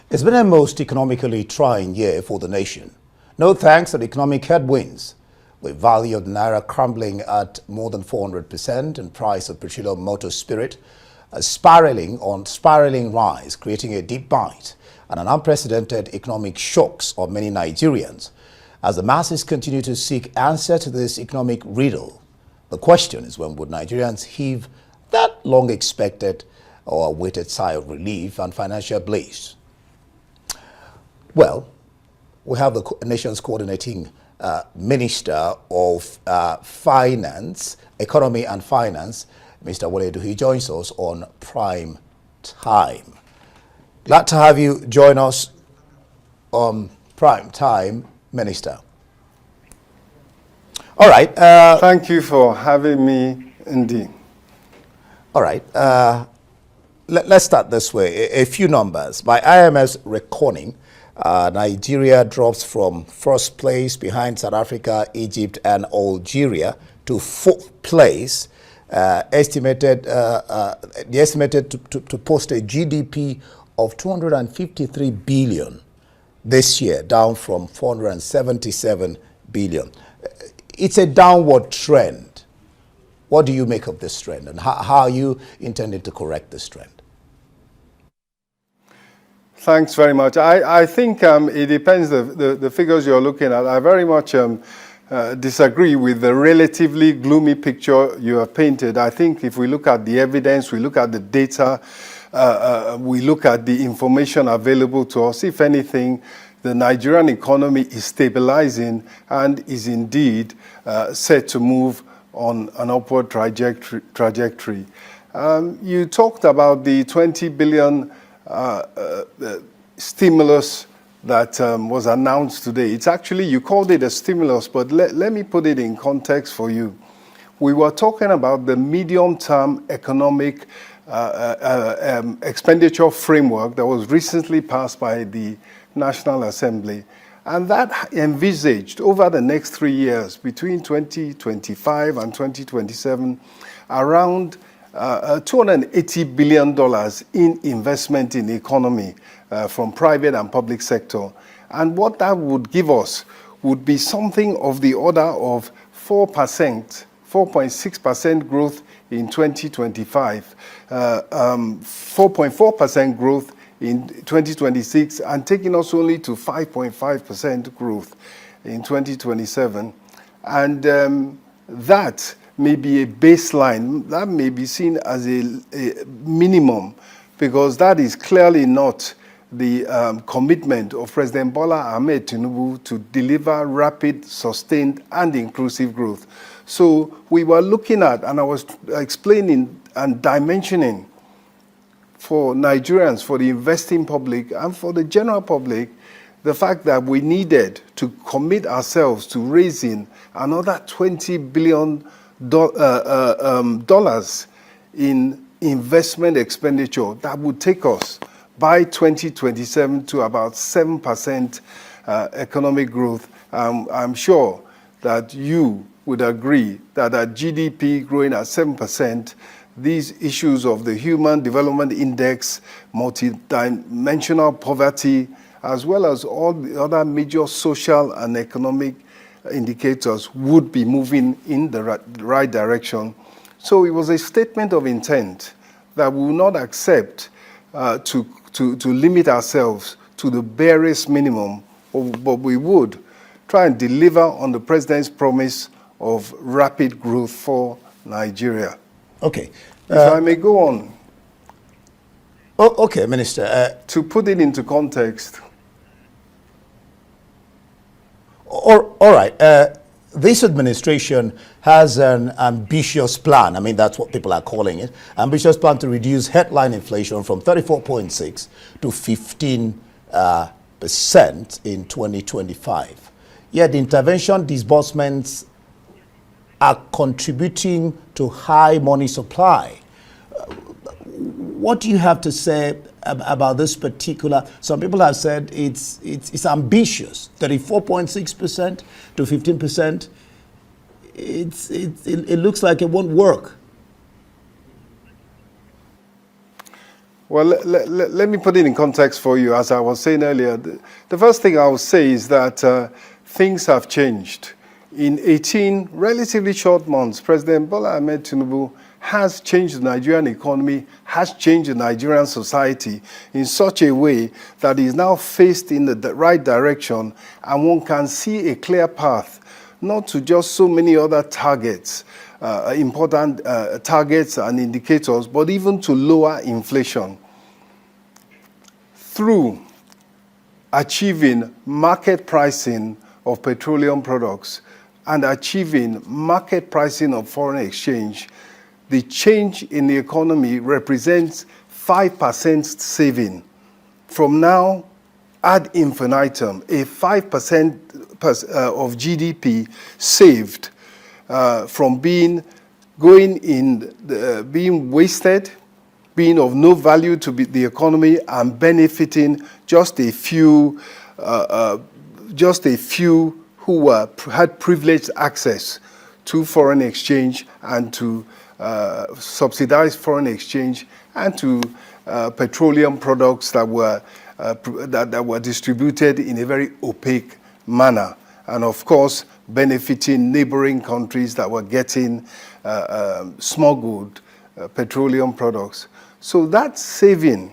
It's been a most economically trying year for the nation. No thanks to the economic headwinds, with value of the naira crumbling at more than 400% and price of petroleum motor spirit spiraling rise, creating a deep bite and an unprecedented economic shocks of many Nigerians. As the masses continue to seek answer to this economic riddle, the question is, when would Nigerians heave that long-expected or awaited sigh of relief and financial bliss? Well, we have the nation's coordinating Minister of Finance, Economy and Finance, Mr. Wale. He joins us on Prime Time. Glad to have you join us on Prime Time, Minister. All right. Thank you for having me, indeed. All right. Let's start this way. A few numbers. By IMF's reckoning, Nigeria drops from first place behind South Africa, Egypt, and Algeria to fourth place. Estimated to post a GDP of 253 billion this year, down from 477 billion. It's a downward trend. What do you make of this trend, and how are you intending to correct this trend? Thanks very much. I think it depends the figures you're looking at. I very much disagree with the relatively gloomy picture you have painted. I think if we look at the evidence, we look at the data, we look at the information available to us, if anything, the Nigerian economy is stabilizing and is indeed set to move on an upward trajectory. You talked about the 20 billion stimulus that was announced today. It's actually, you called it a stimulus, but let me put it in context for you. We were talking about the medium-term economic expenditure framework that was recently passed by the National Assembly. And that envisaged over the next 3 years, between 2025 and 2027, around $280 billion in investment in the economy from private and public sector. And what that would give us would be something of the order of 4.6% growth in 2025, 4.4% growth in 2026, and taking us only to 5.5% growth in 2027. And that may be a baseline, that may be seen as a minimum, because that is clearly not the commitment of President Bola Ahmed Tinubu to deliver rapid, sustained, and inclusive growth. So we were looking at, and I was explaining and dimensioning for Nigerians, for the investing public, and for the general public, the fact that we needed to commit ourselves to raising another $20 billion in investment expenditure that would take us by 2027 to about 7% economic growth. I'm sure that you would agree that at GDP growing at 7%, these issues of the Human Development Index, multidimensional poverty, as well as all the other major social and economic indicators would be moving in the right direction. So it was a statement of intent that we will not accept to limit ourselves to the barest minimum, but we would try and deliver on the president's promise of rapid growth for Nigeria. Okay. If I may go on. Okay, Minister. To put it into context. All right. This administration has an ambitious plan. I mean, that's what people are calling it. Ambitious plan to reduce headline inflation from 34.6 to 15% in 2025. Yet the intervention disbursements are contributing to high money supply. What do you have to say about this particular? Some people have said it's ambitious, 34.6% to 15%. It looks like it won't work. Well, let me put it in context for you. As I was saying earlier, the first thing I will say is that things have changed. In 18 relatively short months, President Bola Ahmed Tinubu has changed the Nigerian economy, has changed the Nigerian society in such a way that is now faced in the right direction, and one can see a clear path, not to just so many other targets, important targets and indicators, but even to lower inflation through achieving market pricing of petroleum products and achieving market pricing of foreign exchange. The change in the economy represents 5% saving. From now, ad infinitum, a 5% of GDP saved from being wasted, being of no value to the economy, and benefiting just a few who had privileged access to foreign exchange and to subsidized foreign exchange and to petroleum products that were distributed in a very opaque manner, and of course benefiting neighboring countries that were getting smuggled petroleum products. So that saving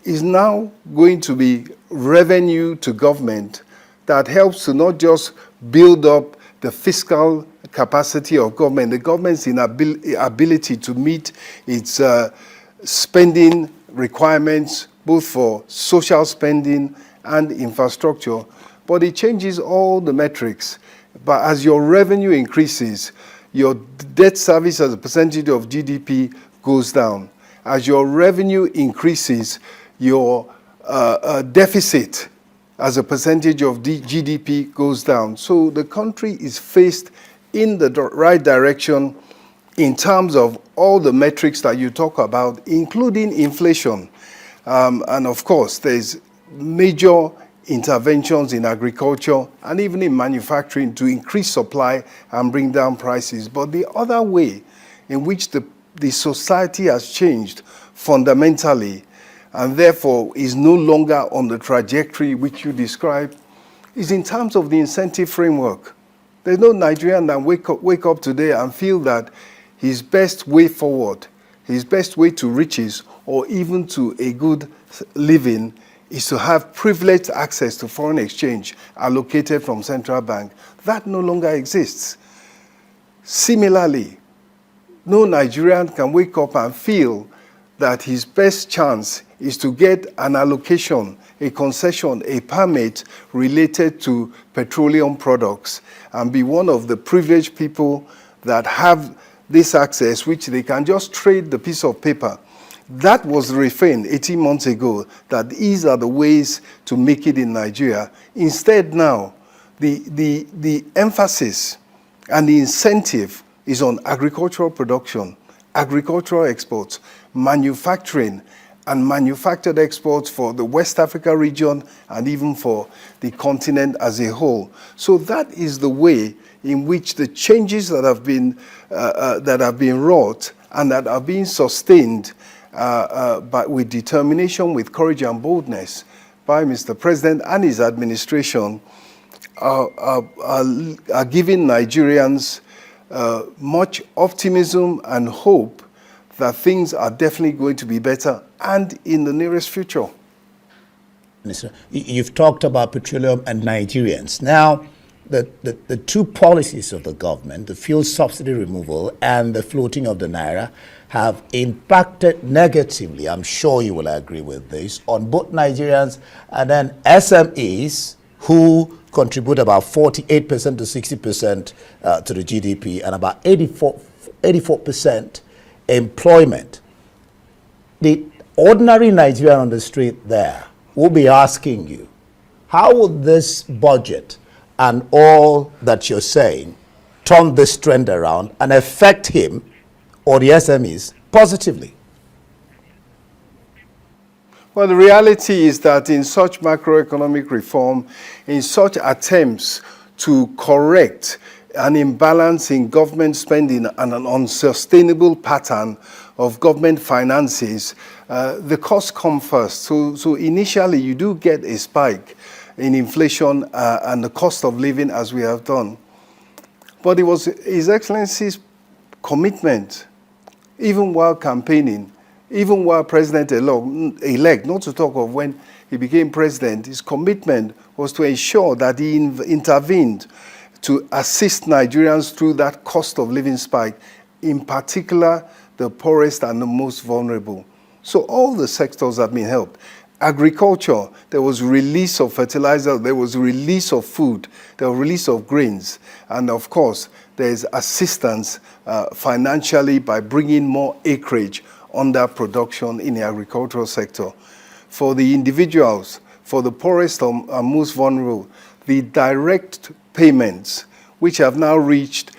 is now going to be revenue to government that helps to not just build up the fiscal capacity of government, the government's ability to meet its spending requirements, both for social spending and infrastructure, but it changes all the metrics. But as your revenue increases, your debt service as a percentage of GDP goes down. As your revenue increases, your deficit as a percentage of GDP goes down. So the country is faced in the right direction in terms of all the metrics that you talk about, including inflation. And of course, there's major interventions in agriculture and even in manufacturing to increase supply and bring down prices. But the other way in which the society has changed fundamentally and therefore is no longer on the trajectory which you described is in terms of the incentive framework. There's no Nigerian that wake up today and feel that his best way forward, his best way to riches or even to a good living is to have privileged access to foreign exchange allocated from central bank. That no longer exists. Similarly, no Nigerian can wake up and feel that his best chance is to get an allocation, a concession, a permit related to petroleum products and be one of the privileged people that have this access, which they can just trade the piece of paper. That was the refrain 18 months ago, that these are the ways to make it in Nigeria. Instead now, the emphasis and the incentive is on agricultural production, agricultural exports, manufacturing, and manufactured exports for the West Africa region and even for the continent as a whole. So that is the way in which the changes that have been wrought and that are being sustained but with determination, with courage and boldness by Mr. President and his administration are giving Nigerians much optimism and hope that things are definitely going to be better and in the nearest future. Minister, you've talked about petroleum and Nigerians. Now, the two policies of the government, the fuel subsidy removal and the floating of the naira, have impacted negatively, I'm sure you will agree with this, on both Nigerians and then SMEs who contribute about 48% to 60% to the GDP and about 84% employment. The ordinary Nigerian on the street there will be asking you, how will this budget and all that you're saying turn this trend around and affect him or the SMEs positively? Well, the reality is that in such macroeconomic reform, in such attempts to correct an imbalance in government spending and an unsustainable pattern of government finances, the costs come first. So initially you do get a spike in inflation and the cost of living as we have done. But it was His Excellency's commitment, even while campaigning, even while president-elect, not to talk of when he became president, his commitment was to ensure that he intervened to assist Nigerians through that cost of living spike, in particular the poorest and the most vulnerable. So all the sectors have been helped. Agriculture, there was release of fertilizer, there was release of food, there was release of grains, and of course, there's assistance financially by bringing more acreage under production in the agricultural sector. For the individuals, for the poorest and most vulnerable, the direct payments, which have now reached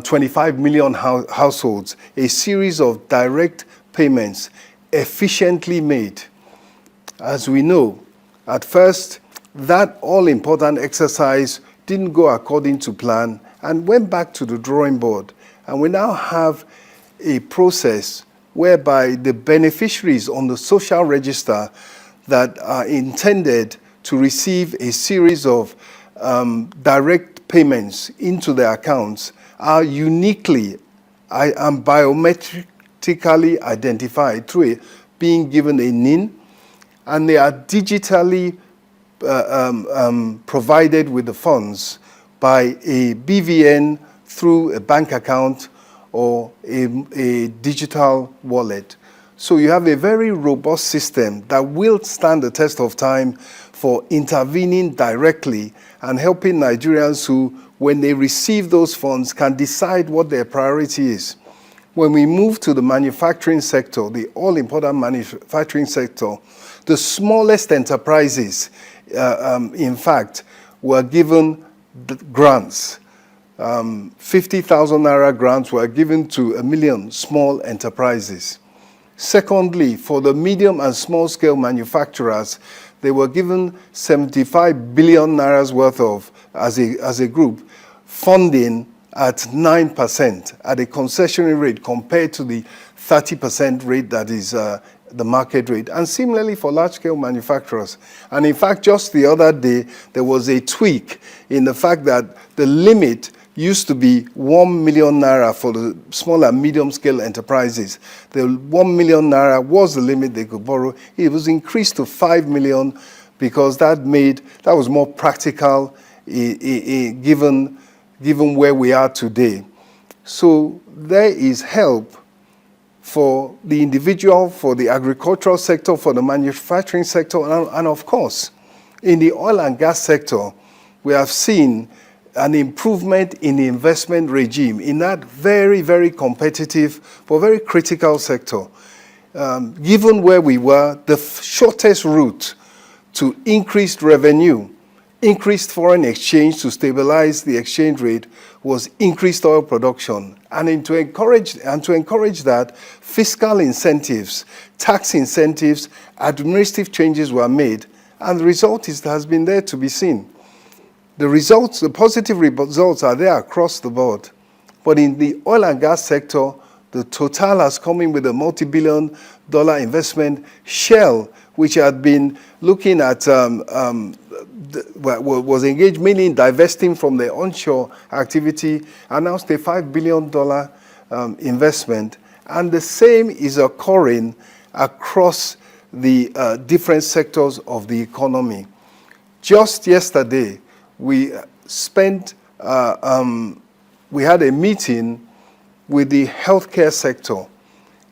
25 million households, a series of direct payments efficiently made. As we know, at first, that all-important exercise didn't go according to plan and went back to the drawing board. And we now have a process whereby the beneficiaries on the social register that are intended to receive a series of direct payments into their accounts are uniquely and biometrically identified through being given a NIN, and they are digitally provided with the funds by a BVN through a bank account or a digital wallet. So you have a very robust system that will stand the test of time for intervening directly and helping Nigerians who, when they receive those funds, can decide what their priority is. When we move to the manufacturing sector, the all-important manufacturing sector, the smallest enterprises, in fact, were given grants. 50,000 naira grants were given to 1 million small enterprises. Secondly, for the medium and small-scale manufacturers, they were given 75 billion naira's worth of, as a group, funding at 9% at a concessionary rate compared to the 30% rate that is the market rate. And similarly for large-scale manufacturers. And in fact, just the other day, there was a tweak in the fact that the limit used to be 1 million naira for the small and medium-scale enterprises. The 1 million naira was the limit they could borrow. It was increased to 5 million because that was more practical given where we are today. So there is help for the individual, for the agricultural sector, for the manufacturing sector, and of course, in the oil and gas sector, we have seen an improvement in the investment regime in that very, very competitive but very critical sector. Given where we were, the shortest route to increased revenue, increased foreign exchange to stabilize the exchange rate was increased oil production. And to encourage that, fiscal incentives, tax incentives, administrative changes were made, and the result has been there to be seen. The positive results are there across the board. But in the oil and gas sector, the Total has come in with a multi-billion-dollar investment. Shell, which had been looking at, was engaged mainly in divesting from the onshore activity, announced a $5 billion investment. And the same is occurring across the different sectors of the economy. Just yesterday, we had a meeting with the healthcare sector,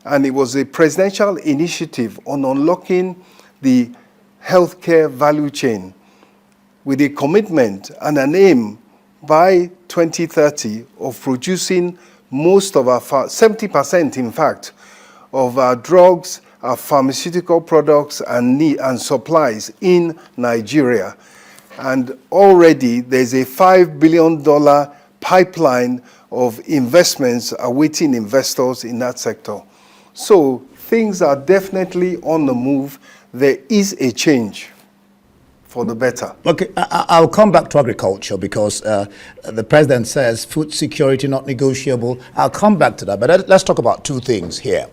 and it was a presidential initiative on unlocking the healthcare value chain with a commitment and an aim by 2030 of producing most of our, 70% in fact, of our drugs, our pharmaceutical products and supplies in Nigeria. And already there's a $5 billion pipeline of investments awaiting investors in that sector. So things are definitely on the move. There is a change. for the better. Okay, I'll come back to agriculture because the president says food security not negotiable. I'll come back to that, but let's talk about two things here.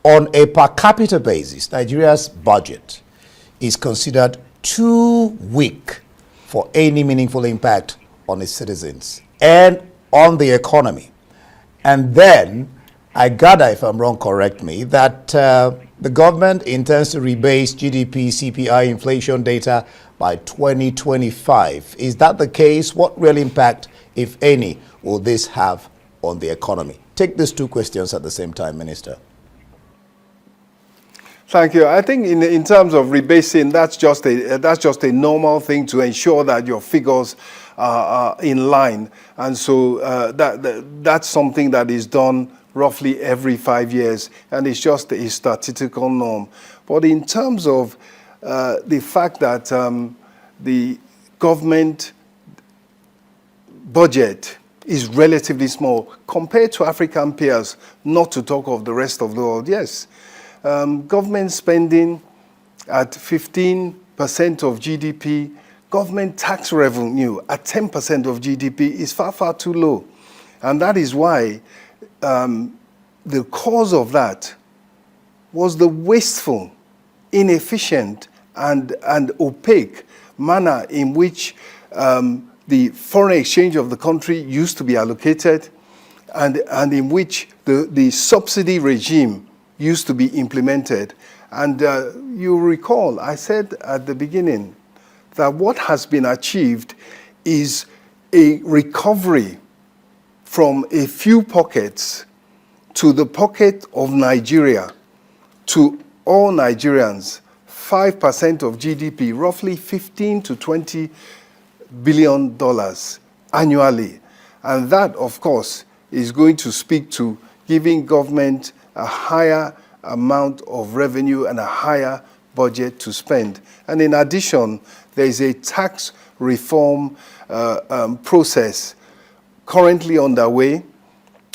On a per capita basis, Nigeria's budget is considered too weak for any meaningful impact on its citizens and on the economy. And then, I gather, if I'm wrong, correct me, that the government intends to rebase GDP, CPI, inflation data by 2025. Is that the case? What real impact, if any, will this have on the economy? Take these two questions at the same time, Minister. Thank you. I think in terms of rebasing, that's just a normal thing to ensure that your figures are in line, and so that's something that is done roughly every 5 years, and it's just a statistical norm. But in terms of the fact that the government budget is relatively small compared to African peers, not to talk of the rest of the world, yes. Government spending at 15% of GDP, government tax revenue at 10% of GDP is far, far too low. And that is why the cause of that was the wasteful, inefficient, and opaque manner in which the foreign exchange of the country used to be allocated, and in which the subsidy regime used to be implemented. And you recall, I said at the beginning that what has been achieved is a recovery from a few pockets to the pocket of Nigeria, to all Nigerians, 5% of GDP, roughly $15 to $20 billion annually. And that, of course, is going to speak to giving government a higher amount of revenue and a higher budget to spend. And in addition, there is a tax reform process currently underway.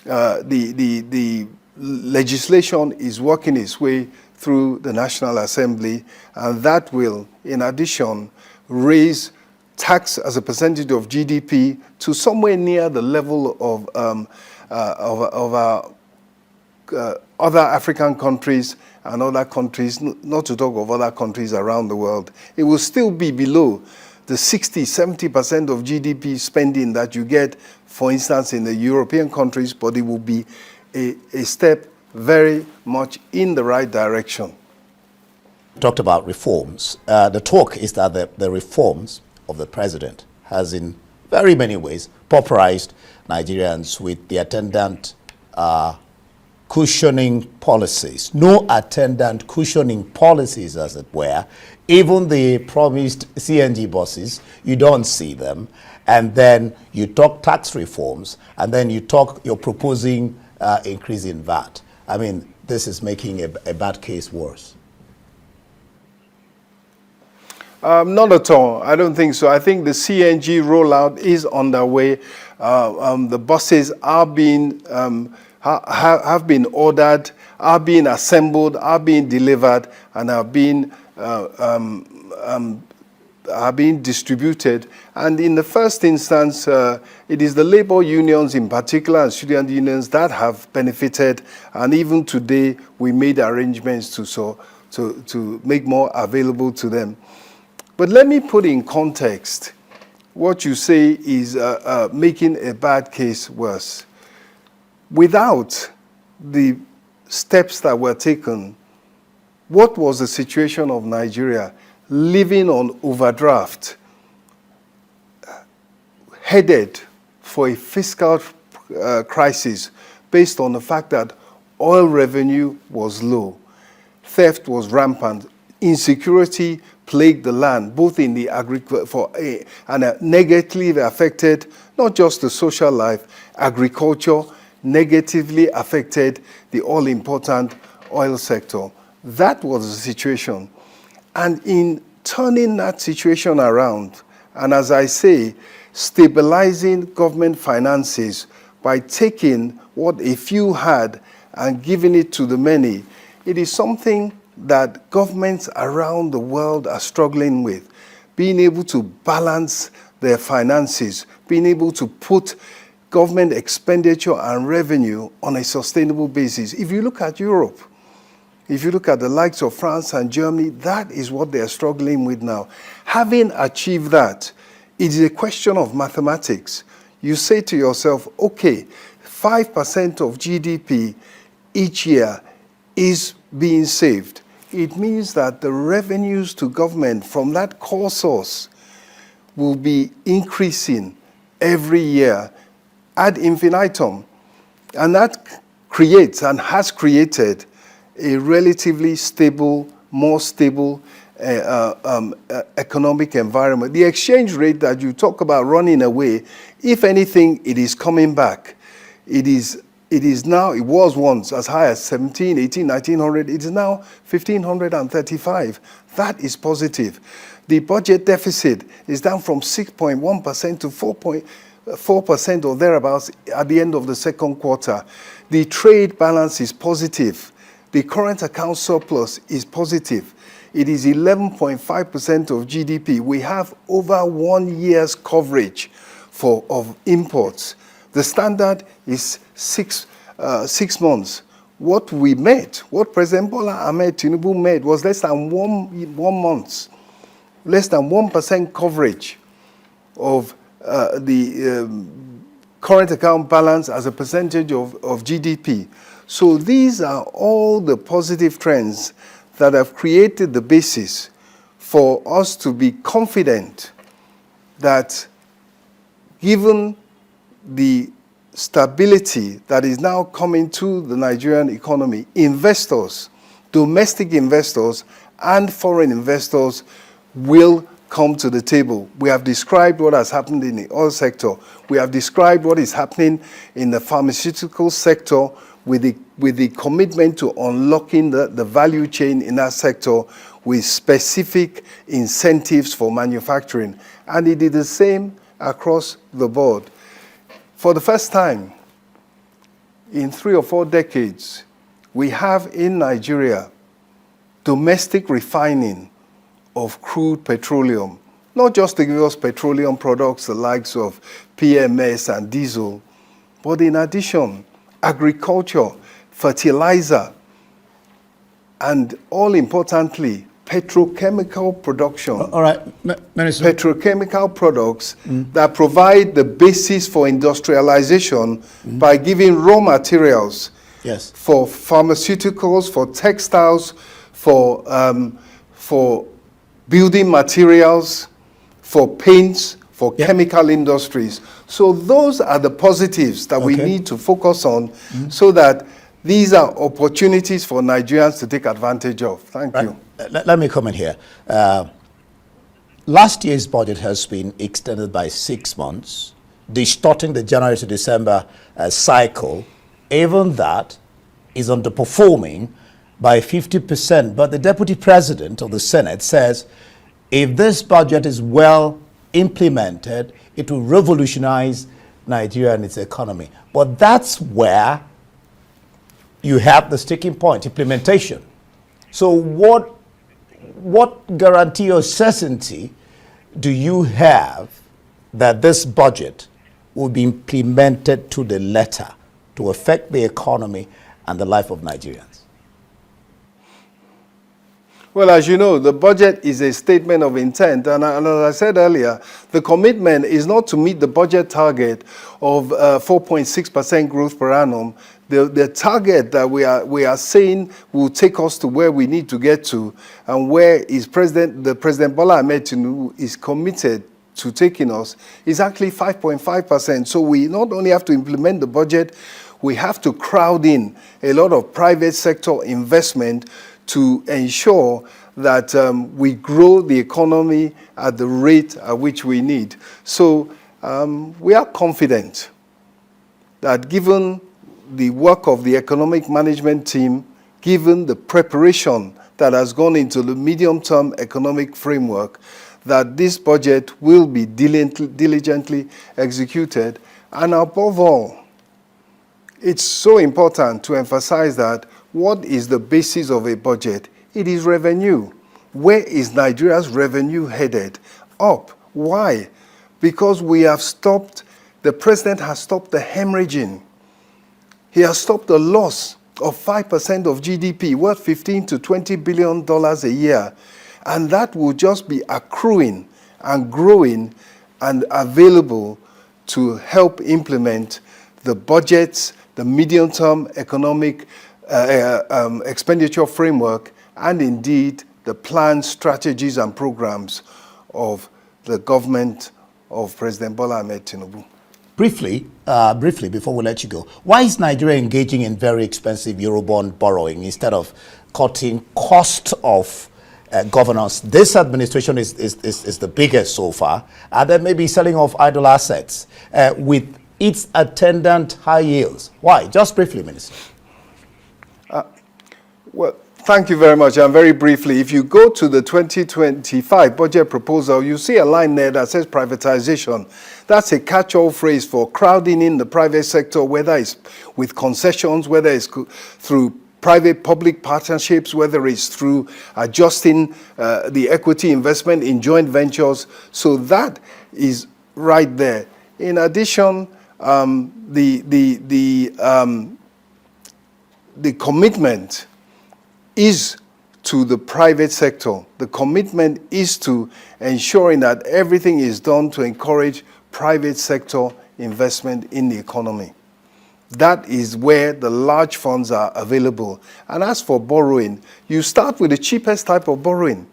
The legislation is working its way through the National Assembly, and that will, in addition, raise tax as a percentage of GDP to somewhere near the level of our other African countries and other countries, not to talk of other countries around the world. It will still be below the 60-70% of GDP spending that you get, for instance, in the European countries, but it will be a step very much in the right direction. Talked about reforms. The talk is that the reforms of the president has in very many ways pauperized Nigerians with the attendant cushioning policies, no attendant cushioning policies, as it were. Even the promised CNG buses, you don't see them. And then you talk tax reforms, and then you're proposing increase in VAT. I mean, this is making a bad case worse. Not at all. I don't think so. I think the CNG rollout is underway. The buses are being have been ordered, are being assembled, are being delivered, and are being distributed. And in the first instance, it is the labor unions in particular and student unions that have benefited. And even today, we made arrangements to make more available to them. But let me put in context what you say is making a bad case worse. Without the steps that were taken, what was the situation of Nigeria? Living on overdraft, headed for a fiscal crisis based on the fact that oil revenue was low, theft was rampant, insecurity plagued the land, both in the and negatively affected not just the social life, agriculture, negatively affected the all-important oil sector. That was the situation. And in turning that situation around, and as I say, stabilizing government finances by taking what a few had and giving it to the many, it is something that governments around the world are struggling with. being able to balance their finances, being able to put government expenditure and revenue on a sustainable basis. If you look at Europe, if you look at the likes of France and Germany, that is what they are struggling with now. Having achieved that, it is a question of mathematics. You say to yourself, okay, 5% of GDP each year is being saved. It means that the revenues to government from that core source will be increasing every year ad infinitum. And that creates and has created a relatively stable, more stable economic environment. The exchange rate that you talk about running away, if anything, it is coming back. It is now, it was once as high as 17, 18, 1900. It is now 1535. That is positive. The budget deficit is down from 6.1% to 4% or thereabouts at the end of the second quarter. The trade balance is positive. The current account surplus is positive. It is 11.5% of GDP. We have over 1 year's coverage of imports. The standard is six months. What we made, what President Bola Ahmed Tinubu made, was less than one month, less than 1% coverage of the current account balance as a percentage of GDP. So these are all the positive trends that have created the basis for us to be confident that, given the stability that is now coming to the Nigerian economy, investors, domestic investors and foreign investors will come to the table. We have described what has happened in the oil sector. We have described what is happening in the pharmaceutical sector with the commitment to unlocking the value chain in that sector with specific incentives for manufacturing. And it is the same across the board. For the first time in 3 or 4 decades, we have in Nigeria domestic refining of crude petroleum, not just to give us petroleum products, the likes of PMS and diesel, but in addition, agriculture, fertilizer, and all importantly, petrochemical production. All right, Minister. Petrochemical products that provide the basis for industrialization by giving raw materials for pharmaceuticals, for textiles, for building materials, for paints, for chemical industries. So those are the positives that we need to focus on so that these are opportunities for Nigerians to take advantage of. Thank you. Let me come in here. Last year's budget has been extended by 6 months, distorting the January to December cycle. Even that is underperforming by 50%. But the Deputy President of the Senate says if this budget is well implemented, it will revolutionize Nigeria and its economy. But that's where you have the sticking point, implementation. So what guarantee or certainty do you have that this budget will be implemented to the letter to affect the economy and the life of Nigerians? Well, as you know, the budget is a statement of intent. And as I said earlier, the commitment is not to meet the budget target of 4.6% growth per annum. The target that we are saying will take us to where we need to get to, and where President Bola Ahmed Tinubu is committed to taking us, is actually 5.5%. So we not only have to implement the budget, we have to crowd in a lot of private sector investment to ensure that we grow the economy at the rate at which we need. So we are confident that, given the work of the economic management team, given the preparation that has gone into the medium-term economic framework, that this budget will be diligently executed. And above all, it's so important to emphasize that what is the basis of a budget? It is revenue. Where is Nigeria's revenue headed? up. Why? Because we have stopped, the president has stopped the hemorrhaging. He has stopped the loss of 5% of GDP, worth $15 to $20 billion a year. And that will just be accruing and growing and available to help implement the budgets, the medium-term economic expenditure framework, and indeed the plans, strategies, and programs of the government of President Bola Ahmed Tinubu. Briefly, before we let you go, why is Nigeria engaging in very expensive Eurobond borrowing instead of cutting cost of governance? This administration is the biggest so far, and then maybe selling off idle assets with its attendant high yields. Why? Just briefly, Minister. Well, thank you very much. And very briefly, if you go to the 2025 budget proposal, you see a line there that says privatization. That's a catch-all phrase for crowding in the private sector, whether it's with concessions, whether it's through private-public partnerships, whether it's through adjusting the equity investment in joint ventures. So that is right there. In addition, the commitment is to the private sector. The commitment is to ensuring that everything is done to encourage private sector investment in the economy. That is where the large funds are available. And as for borrowing, you start with the cheapest type of borrowing.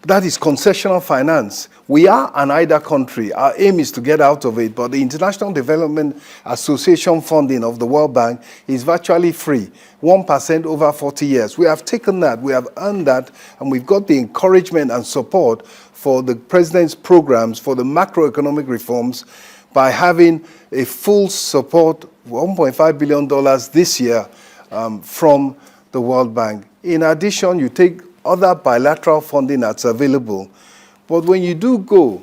That is concessional finance. We are an IDA country. Our aim is to get out of it, but the International Development Association funding of the World Bank is virtually free, 1% over 40 years. We have taken that, we have earned that, and we've got the encouragement and support for the president's programs for the macroeconomic reforms by having a full support, $1.5 billion this year from the World Bank. In addition, you take other bilateral funding that's available. But when you do go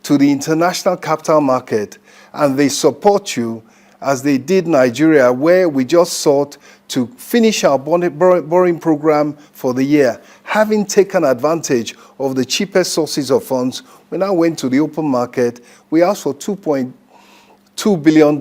to the international capital market and they support you, as they did Nigeria, where we just sought to finish our borrowing program for the year, having taken advantage of the cheapest sources of funds, we now went to the open market. We asked for $2.2 billion.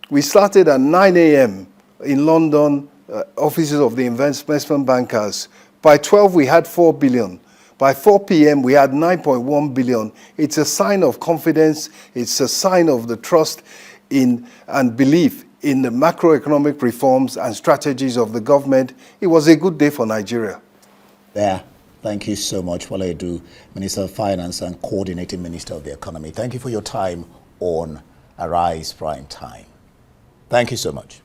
We started at 9 a.m. in London, offices of the investment bankers. By 12, we had $4 billion. By 4 p.m., we had $9.1 billion. It's a sign of confidence. It's a sign of the trust in and belief in the macroeconomic reforms and strategies of the government. It was a good day for Nigeria. Yeah. Thank you so much, Wale Edun, Minister of Finance and Coordinating Minister of the Economy. Thank you for your time on Arise Prime Time. Thank you so much.